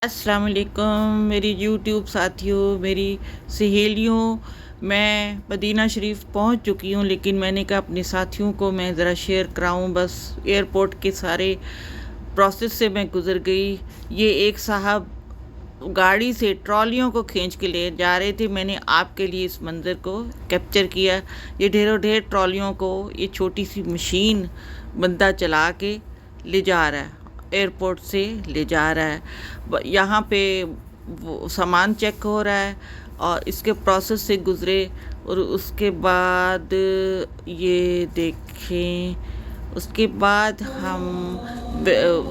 अस्सलाम वालेकुम मेरी यूट्यूब साथियों, मेरी सहेलियों। मैं मदीना शरीफ पहुंच चुकी हूं, लेकिन मैंने कहा अपने साथियों को मैं ज़रा शेयर कराऊं। बस एयरपोर्ट के सारे प्रोसेस से मैं गुज़र गई। ये एक साहब गाड़ी से ट्रॉलियों को खींच के ले जा रहे थे। मैंने आपके लिए इस मंज़र को कैप्चर किया। ये ढेरों ढेर ट्रॉलियों को ये छोटी सी मशीन बंदा चला के ले जा रहा है, एयरपोर्ट से ले जा रहा है। यहाँ पे वो सामान चेक हो रहा है और इसके प्रोसेस से गुज़रे। और उसके बाद ये देखें, उसके बाद हम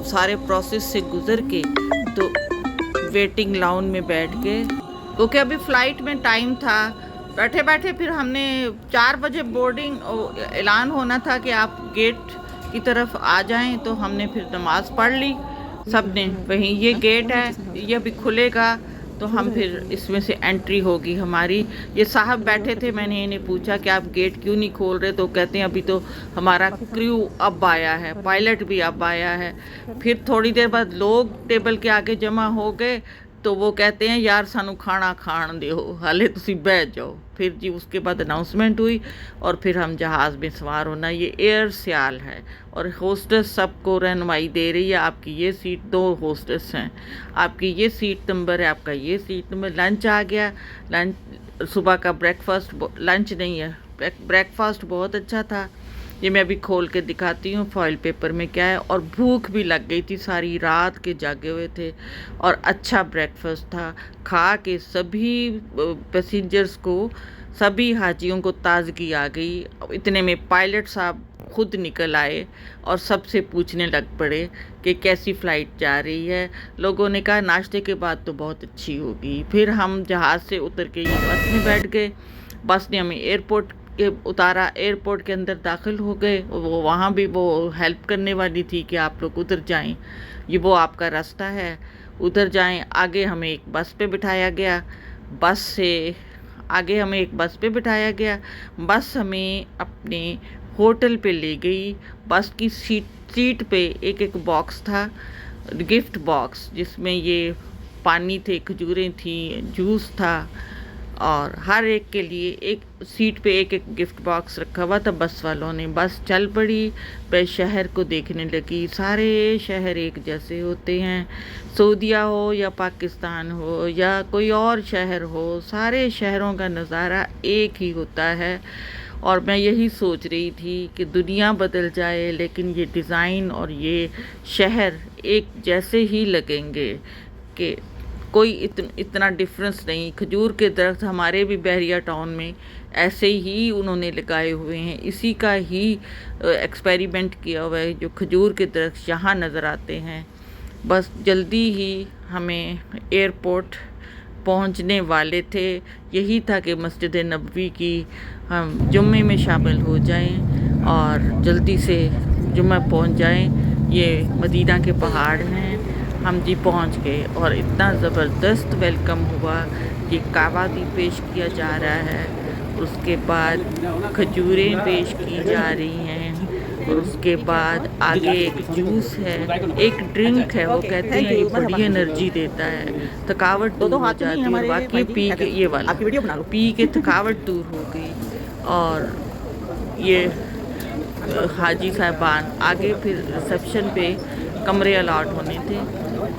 सारे प्रोसेस से गुज़र के तो वेटिंग लाउन में बैठ के, क्योंकि अभी फ़्लाइट में टाइम था, बैठे बैठे फिर हमने 4 बजे बोर्डिंग ऐलान होना था कि आप गेट की तरफ आ जाएं, तो हमने फिर नमाज़ पढ़ ली सब ने। वहीं ये गेट है, ये अभी खुलेगा तो हम फिर इसमें से एंट्री होगी हमारी। ये साहब बैठे थे, मैंने इन्हें पूछा कि आप गेट क्यों नहीं खोल रहे, तो कहते हैं अभी तो हमारा क्रू अब आया है, पायलट भी अब आया है। फिर थोड़ी देर बाद लोग टेबल के आगे जमा हो गए, तो वो कहते हैं यार सानू खाना खान दो, हाले तुसी बैठ जाओ। फिर जी उसके बाद अनाउंसमेंट हुई और फिर हम जहाज़ में सवार होना। ये एयर सियाल है और होस्टेस सबको रहनुमाई दे रही है। आपकी ये सीट, 2 होस्टेस हैं, आपकी ये सीट नंबर है, आपका ये सीट नंबर। लंच आ गया, लंच सुबह का ब्रेकफास्ट, लंच नहीं है, ब्रेकफास्ट बहुत अच्छा था। ये मैं अभी खोल के दिखाती हूँ फॉइल पेपर में क्या है। और भूख भी लग गई थी, सारी रात के जागे हुए थे और अच्छा ब्रेकफास्ट था। खा के सभी पैसेंजर्स को, सभी हाजियों को ताज़गी आ गई। इतने में पायलट साहब खुद निकल आए और सबसे पूछने लग पड़े कि कैसी फ़्लाइट जा रही है। लोगों ने कहा नाश्ते के बाद तो बहुत अच्छी होगी। फिर हम जहाज़ से उतर के ये बस में बैठ गए। बस ने हमें एयरपोर्ट के उतारा, एयरपोर्ट के अंदर दाखिल हो गए। वो वहाँ भी वो हेल्प करने वाली थी कि आप लोग उधर जाएं, ये वो आपका रास्ता है, उधर जाएं। आगे हमें एक बस पे बिठाया गया, बस से आगे हमें एक बस पे बिठाया गया। बस हमें अपने होटल पे ले गई। बस की सीट पे एक एक बॉक्स था, गिफ्ट बॉक्स, जिसमें ये पानी थे, खजूरें थी, जूस था और हर एक के लिए एक सीट पे एक एक गिफ्ट बॉक्स रखा हुआ था। बस वालों ने, बस चल पड़ी, मैं शहर को देखने लगी। सारे शहर एक जैसे होते हैं, सऊदीया हो या पाकिस्तान हो या कोई और शहर हो, सारे शहरों का नज़ारा एक ही होता है। और मैं यही सोच रही थी कि दुनिया बदल जाए लेकिन ये डिज़ाइन और ये शहर एक जैसे ही लगेंगे, कि कोई इतना डिफरेंस नहीं। खजूर के दरख्त हमारे भी बहरिया टाउन में ऐसे ही उन्होंने लगाए हुए हैं, इसी का ही एक्सपेरिमेंट किया हुआ है। जो खजूर के दरख्त यहाँ नज़र आते हैं। बस जल्दी ही हमें एयरपोर्ट पहुँचने वाले थे। यही था कि मस्जिद नबवी की हम जुम्मे में शामिल हो जाएं और जल्दी से जुम्मा पहुँच जाएं। ये मदीना के पहाड़ हैं, हम जी पहुंच गए और इतना ज़बरदस्त वेलकम हुआ। ये कावा भी पेश किया जा रहा है, उसके बाद खजूरें पेश की जा रही हैं और उसके बाद आगे एक जूस है, एक ड्रिंक है, वो कहते हैं ये बड़ी एनर्जी देता है, थकावट दूर हो जाती है। बाकी पी के ये वाला पी के थकावट दूर हो गई। और ये हाजी साहबान आगे, फिर रिसेप्शन पे कमरे अलाट होने थे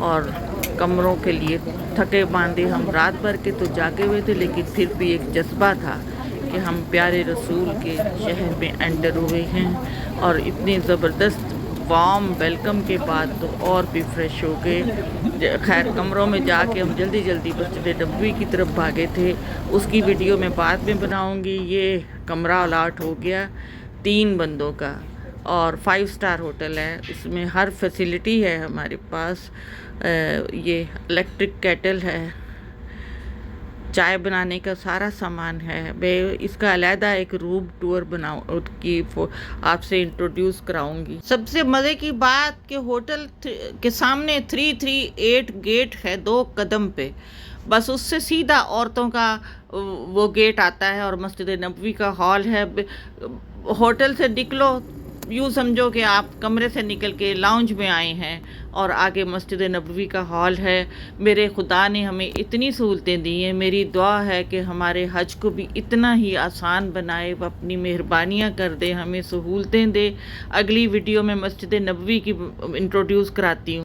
और कमरों के लिए थके मांदे हम रात भर के तो जागे हुए थे, लेकिन फिर भी एक जज्बा था कि हम प्यारे रसूल के शहर में एंटर हुए हैं। और इतने ज़बरदस्त वार्म वेलकम के बाद तो और भी फ्रेश हो गए। खैर कमरों में जाके हम जल्दी जल्दी मस्जिद नबवी की तरफ भागे थे, उसकी वीडियो मैं बाद में बनाऊंगी। ये कमरा अलाट हो गया 3 बंदों का और 5 स्टार होटल है, इसमें हर फैसिलिटी है हमारे पास। ये इलेक्ट्रिक केटल है, चाय बनाने का सारा सामान है। मैं इसका अलहदा एक रूम टूर बनाऊँ की आपसे इंट्रोड्यूस कराऊंगी। सबसे मज़े की बात कि होटल के सामने 338 गेट है 2 कदम पे, बस उससे सीधा औरतों का वो गेट आता है और मस्जिद नबवी का हॉल है। होटल से निकलो यूँ समझो कि आप कमरे से निकल के लाउंज में आए हैं और आगे मस्जिद नबवी का हॉल है। मेरे खुदा ने हमें इतनी सहूलतें दी हैं, मेरी दुआ है कि हमारे हज को भी इतना ही आसान बनाए, वह अपनी मेहरबानियाँ कर दे, हमें सहूलतें दे। अगली वीडियो में मस्जिद नबवी की इंट्रोड्यूस कराती हूँ।